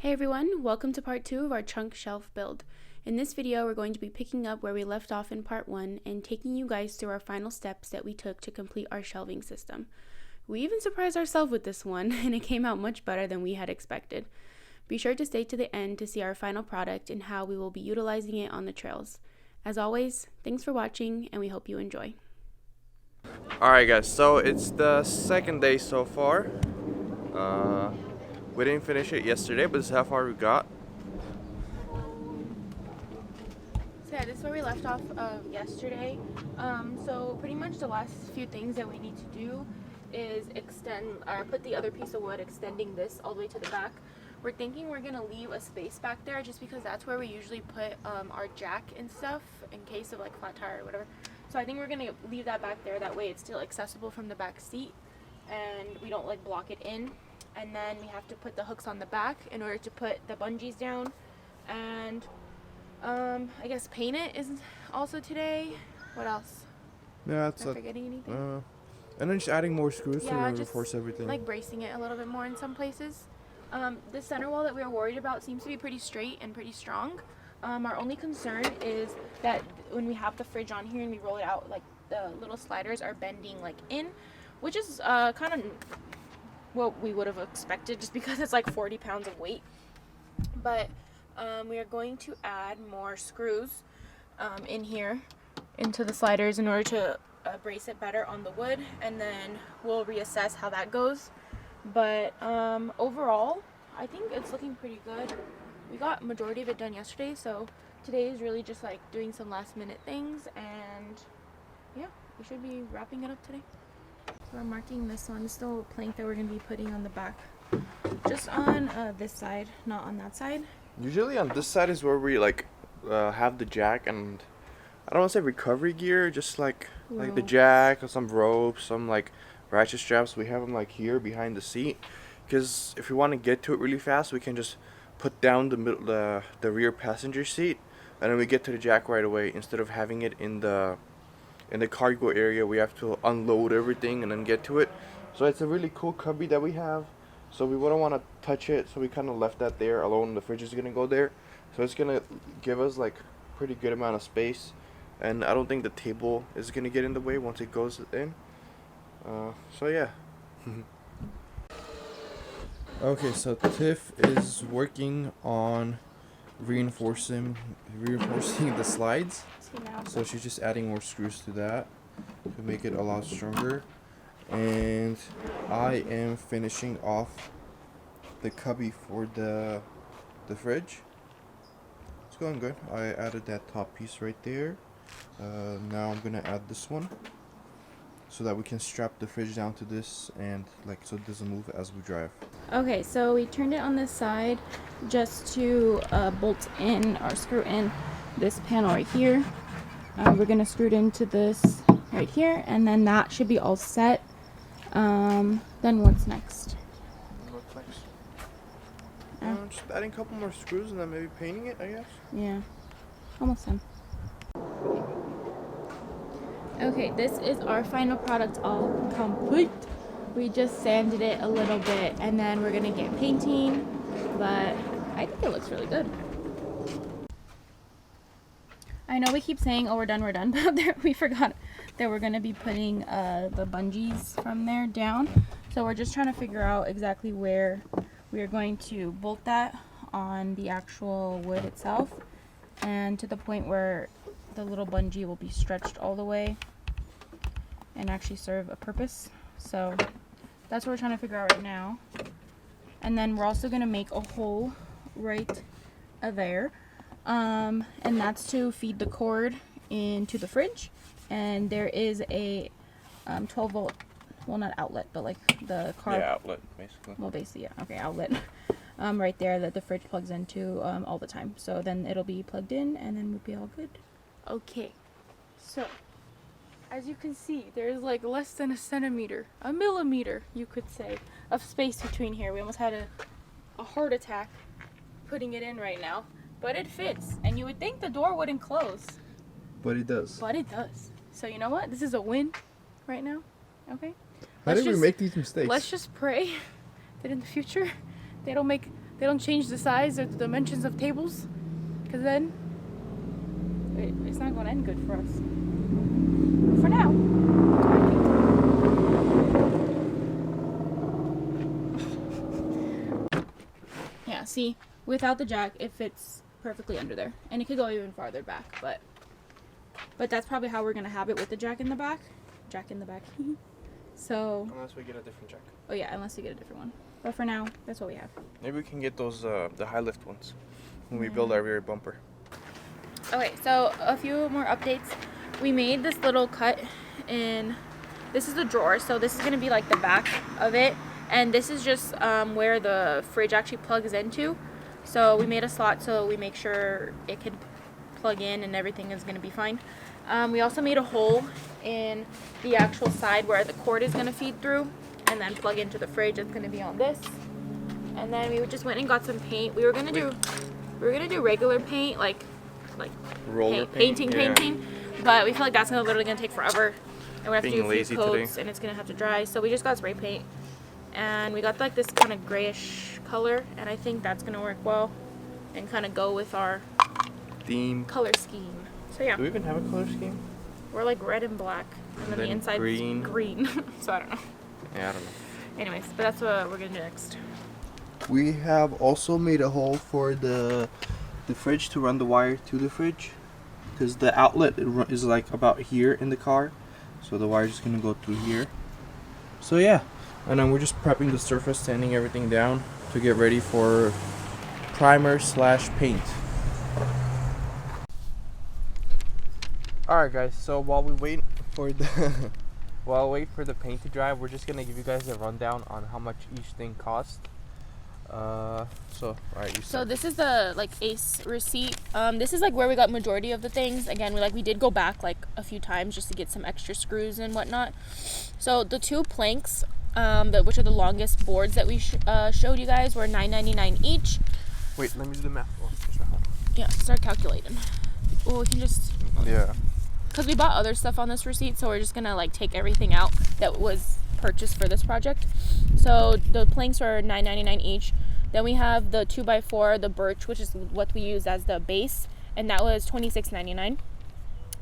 Hey everyone, welcome to part 2 of our trunk shelf build. In this video, we're going to be picking up where we left off in part 1 and taking you guys through our final steps that we took to complete our shelving system. We even surprised ourselves with this one, and it came out much better than we had expected. Be sure to stay to the end to see our final product and how we will be utilizing it on the trails. As always, thanks for watching, and we hope you enjoy. Alright guys, so it's the second day so far. We didn't finish it yesterday, but this is how far we got. So yeah, this is where we left off yesterday. So pretty much the last few things that we need to do is put the other piece of wood, extending this all the way to the back. We're thinking we're gonna leave a space back there just because that's where we usually put our jack and stuff in case of like flat tire or whatever. So I think we're gonna leave that back there. That way it's still accessible from the back seat and we don't like block it in. And then we have to put the hooks on the back in order to put the bungees down. And I guess paint it is also today. What else? Yeah, it's Am I forgetting anything? and then just adding more screws to just reinforce everything. like bracing it a little bit more in some places. The center wall that we were worried about seems to be pretty straight and pretty strong. Our only concern is that when we have the fridge on here and we roll it out, like the little sliders are bending like in, which is kind of what we would have expected just because it's like 40 pounds of weight. But we are going to add more screws in here into the sliders in order to brace it better on the wood, and then we'll reassess how that goes. But overall I think it's looking pretty good. We got majority of it done yesterday, so today is really just like doing some last minute things, and yeah, we should be wrapping it up today. So we're marking this one. This is the plank that we're going to be putting on the back. Just on this side, not on that side. Usually on this side is where we like have the jack and I don't want to say recovery gear, just like the jack or some ropes, some like ratchet straps. We have them like here behind the seat, because if we want to get to it really fast, we can just put down the rear passenger seat and then we get to the jack right away, instead of having it in the cargo area. We have to unload everything and then get to it. So it's a really cool cubby that we have, so we wouldn't want to touch it, so we kind of left that there alone. The fridge is gonna go there, so it's gonna give us like pretty good amount of space, and I don't think the table is gonna get in the way once it goes in. So yeah. Okay, so Tiff is working on reinforcing the slides. So she's just adding more screws to that to make it a lot stronger. And I am finishing off the cubby for the fridge. It's going good. I added that top piece right there. Now I'm gonna add this one so that we can strap the fridge down to this, and like so it doesn't move as we drive. Okay, so we turned it on this side just to bolt in or screw in this panel right here. We're gonna screw it into this right here, and then that should be all set. Then what's next? What's next? Just adding a couple more screws and then maybe painting it, I guess. Yeah, almost done. Okay, this is our final product, all complete. We just sanded it a little bit and then we're gonna get painting, but I think it looks really good. I know we keep saying, oh, we're done, but we forgot that we're gonna be putting the bungees from there down. So we're just trying to figure out exactly where we are going to bolt that on the actual wood itself, and to the point where the little bungee will be stretched all the way and actually serve a purpose. So that's what we're trying to figure out right now. And then we're also going to make a hole right there, and that's to feed the cord into the fridge. And there is a 12 volt, well, not outlet, but like the car, yeah, outlet basically. Well, basically, yeah, okay, outlet right there that the fridge plugs into all the time. So then it'll be plugged in and then we'll be all good. Okay, so as you can see, there's like less than a millimeter, you could say, of space between here. We almost had a heart attack putting it in right now, but it fits. And you would think the door wouldn't close, But it does. but it does. So you know what? This is a win right now. Okay. How did we make these mistakes? Let's just pray that in the future they don't make they don't change the size or the dimensions of tables, because then it's not going to end good for us. But for now. Yeah, see, without the jack, it fits perfectly under there, and it could go even farther back, but that's probably how we're gonna have it with the jack in the back. So Unless we get a different jack. oh yeah, unless we get a different one. But for now, that's what we have. Maybe we can get those the high lift ones when we build our rear bumper. Okay, so a few more updates. We made this little cut in. This is the drawer, so this is gonna be like the back of it, and this is just where the fridge actually plugs into. So we made a slot so we make sure it can plug in and everything is gonna be fine. We also made a hole in the actual side where the cord is gonna feed through, and then plug into the fridge. It's gonna be on this. And then we just went and got some paint. We were gonna do regular paint, like Roller painting, but we feel like that's literally gonna take forever, and we have to do a lazy few coats, today. and it's gonna have to dry. So we just got spray paint, and we got like this kind of grayish color, and I think that's gonna work well, and kind of go with our Theme. color scheme. So yeah, Do we even have a color scheme? we're like red and black, and then the then inside green. green. So I don't know. Yeah, I don't know. Anyways, but that's what we're gonna do next. We have also made a hole for the fridge to run the wire to the fridge, because the outlet is like about here in the car, so the wire's just gonna go through here. So yeah, and then we're just prepping the surface, sanding everything down to get ready for primer/paint. Alright guys, so while we wait for the paint to dry, we're just gonna give you guys a rundown on how much each thing costs. So this is the like Ace receipt. This is like where we got majority of the things. Again, we did go back like a few times just to get some extra screws and whatnot. So the two planks, which are the longest boards that we showed you guys, were $9.99 each. Wait, let me do the math. Yeah, start calculating. Well, we can just because we bought other stuff on this receipt, so we're just gonna like take everything out that was purchased for this project. So the planks are $9.99 each. Then we have the 2x4, the birch, which is what we use as the base, and that was $26.99.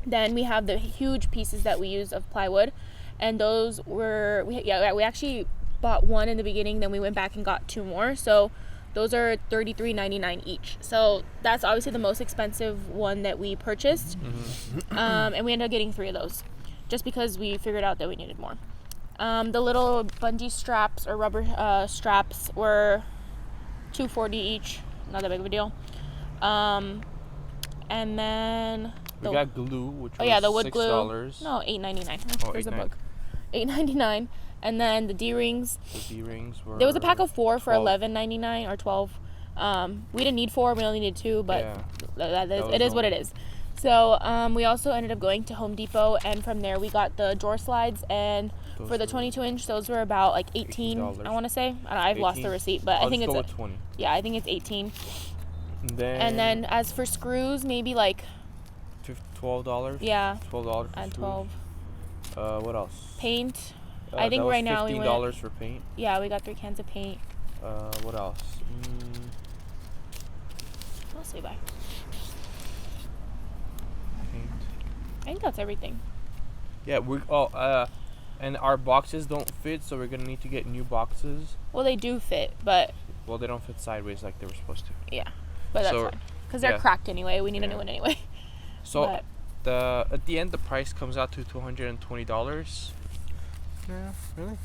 Then we have the huge pieces that we use of plywood, and those were we actually bought one in the beginning, then we went back and got two more. So those are $33.99 each. So that's obviously the most expensive one that we purchased. And we ended up getting 3 of those just because we figured out that we needed more. The little bungee straps or rubber straps were $2.40 each. Not that big of a deal. And then we got glue, which was the wood $6. glue. No, $8.99. Oh, There's a $8.99. book. $8.99. And then the D-rings. The D-rings were. There was a pack of 4 for $12. $11.99 or $12. We didn't need 4. We only needed 2, but it is what it is. So we also ended up going to Home Depot, and from there we got the drawer slides, and for the 22-inch, those were about like $18. I want to say. I've lost the receipt, but I think it's 20. Yeah, I think it's 18. And then as for screws, maybe like $12. Yeah. $12. At 12. What else? Paint. I think right now we went $15 for paint. Yeah, we got 3 cans of paint. What else? What else did we buy? Paint. I think that's everything. Yeah, and our boxes don't fit, so we're gonna need to get new boxes. Well, they do fit, but Well, they don't fit sideways like they were supposed to. yeah, but that's fine because they're cracked anyway. We need a new one anyway. So at the end, the price comes out to $220. Yeah, really?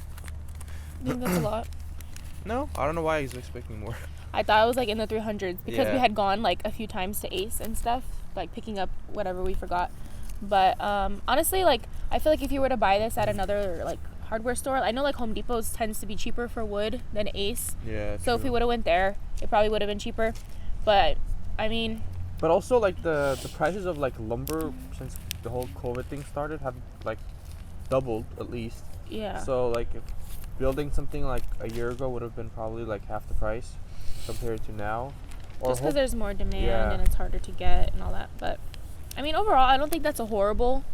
I think that's a lot. No, I don't know why he's expecting more. I thought it was like in the 300s because we Yeah. had gone like a few times to Ace and stuff, like picking up whatever we forgot. But honestly, like I feel like if you were to buy this at another like hardware store, I know like Home Depot's tends to be cheaper for wood than Ace. Yeah. So if we would have went there, it probably would have been cheaper. But I mean. But also like the prices of like lumber since the whole COVID thing started have like doubled at least. Yeah. So like if building something like a year ago would have been probably like half the price compared to now. Just because there's more demand and it's harder to get and all that. But I mean, overall, I don't think that's a horrible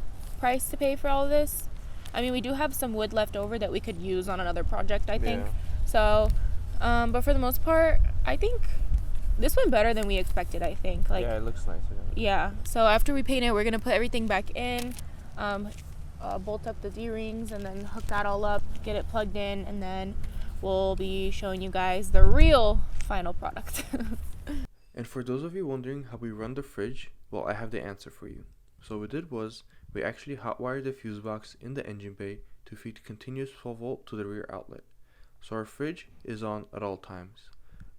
price to pay for all of this. I mean, we do have some wood left over that we could use on another project, I think. Yeah. So, but for the most part, I think this went better than we expected, I think. Like, yeah, it looks nicer. yeah. So after we paint it, we're gonna put everything back in, bolt up the D-rings, and then hook that all up, get it plugged in, and then we'll be showing you guys the real final product. And for those of you wondering how we run the fridge, well, I have the answer for you. So what we did was, we actually hotwired the fuse box in the engine bay to feed continuous 12 volt to the rear outlet. So our fridge is on at all times.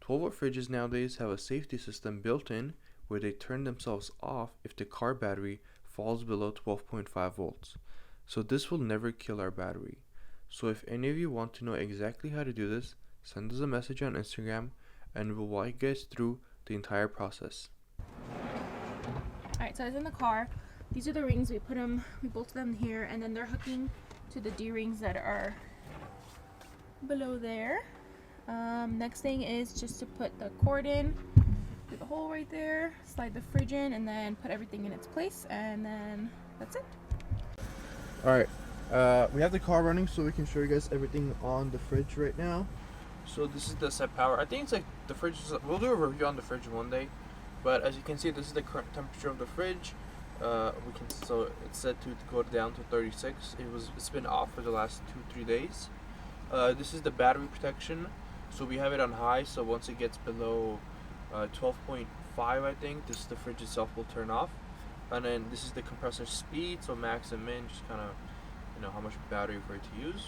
12 volt fridges nowadays have a safety system built in where they turn themselves off if the car battery falls below 12.5 volts. So this will never kill our battery. So if any of you want to know exactly how to do this, send us a message on Instagram and we'll walk you guys through the entire process. Alright, so it's in the car. These are the rings. We bolted them here, and then they're hooking to the D-rings that are below there. Next thing is just to put the cord in through the hole right there, slide the fridge in, and then put everything in its place, and then that's it. Alright, we have the car running so we can show you guys everything on the fridge right now. So this is the set power. I think it's like the fridge we'll do a review on the fridge one day, but as you can see, this is the current temperature of the fridge. So it's set to go down to 36. It's been off for the last 2-3 days. This is the battery protection, so we have it on high, so once it gets below 12.5, I think the fridge itself will turn off. And then this is the compressor speed, so max and min, just kind of how much battery for it to use.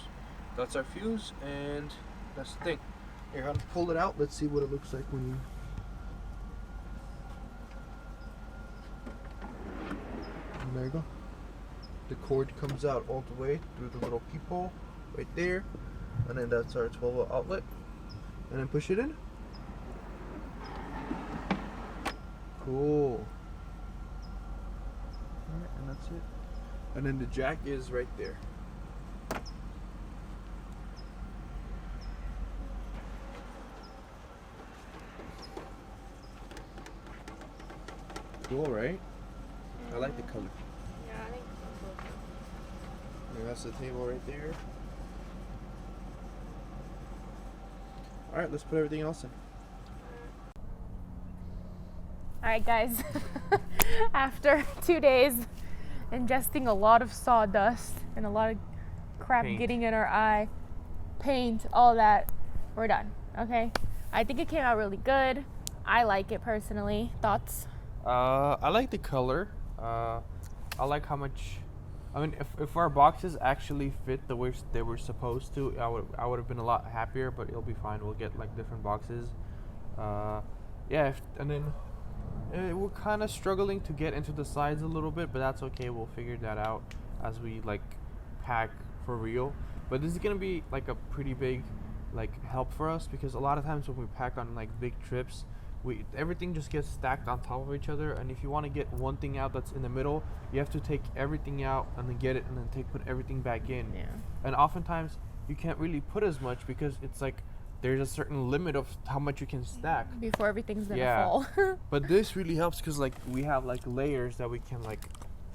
That's our fuse, and that's the thing. Here, I'll pull it out. Let's see what it looks like when you. And there you go. The cord comes out all the way through the little peephole right there, and then that's our 12 volt outlet. And then push it in. Cool. Alright, and that's it. And then the jack is right there. Cool, right? I like the color. Yeah, I think so. And that's the table right there. Alright, let's put everything else in. Alright guys, after 2 days ingesting a lot of sawdust and a lot of crap Paint. getting in our eye, paint, all that, we're done, okay? I think it came out really good. I like it personally. Thoughts? I like the color. I like how much. I mean, if our boxes actually fit the way they were supposed to, I would have been a lot happier. But it'll be fine. We'll get like different boxes. Yeah, and then we're kind of struggling to get into the sides a little bit, but that's okay. We'll figure that out as we like pack for real. But this is gonna be like a pretty big like help for us, because a lot of times when we pack on like big trips, everything just gets stacked on top of each other, and if you want to get one thing out that's in the middle, you have to take everything out and then get it and then put everything back in. Yeah. And oftentimes you can't really put as much because it's like there's a certain limit of how much you can stack Before everything's gonna Yeah. fall. But this really helps because like we have like layers that we can like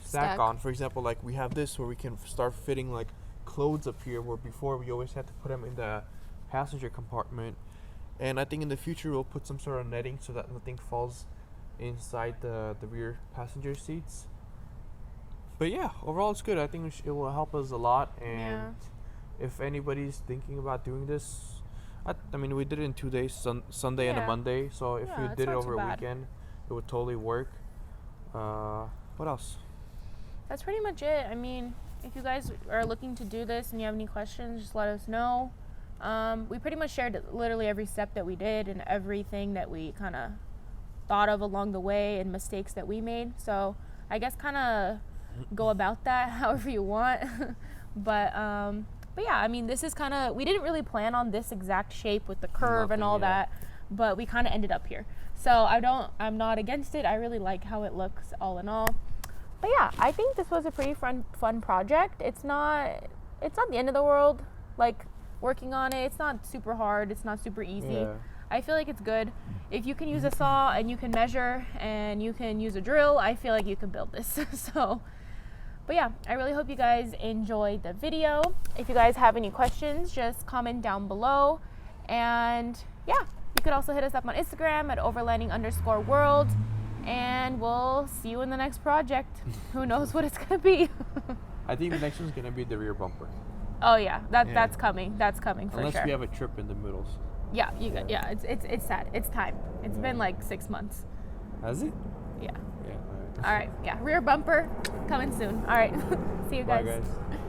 stack on. For example, like we have this where we can start fitting like clothes up here, where before we always had to put them in the passenger compartment. And I think in the future we'll put some sort of netting so that nothing falls inside the rear passenger seats. But yeah, overall it's good. I think it will help us a lot. And Yeah. if anybody's thinking about doing this, I mean, we did it in 2 days, Sunday and a Yeah. Monday. So if Yeah, we it's did it not too over a bad. weekend, it would totally work. What else? That's pretty much it. I mean, if you guys are looking to do this and you have any questions, just let us know. We pretty much shared literally every step that we did and everything that we kind of thought of along the way and mistakes that we made. So I guess kind of go about that however you want. But yeah, I mean, this is kind of, we didn't really plan on this exact shape with the curve and Nothing, all yeah. that, but we kind of ended up here. So I'm not against it. I really like how it looks all in all. But yeah, I think this was a pretty fun project. It's not the end of the world. Like, working on it, it's not super hard. It's not super easy. Yeah. I feel like it's good. If you can use a saw and you can measure and you can use a drill, I feel like you can build this. So, but yeah, I really hope you guys enjoyed the video. If you guys have any questions, just comment down below. And yeah, You could also hit us up on Instagram at overlanding_world, and we'll see you in the next project. Who knows what it's gonna be? I think the next one's gonna be the rear bumper. Oh yeah, Yeah. that's coming. That's coming for Unless sure. we have a trip in the middles. Yeah, it's sad. It's time. It's been like 6 months. Has it? Yeah. Yeah. All right. Yeah. Rear bumper coming soon. All right. See you Bye, guys. guys.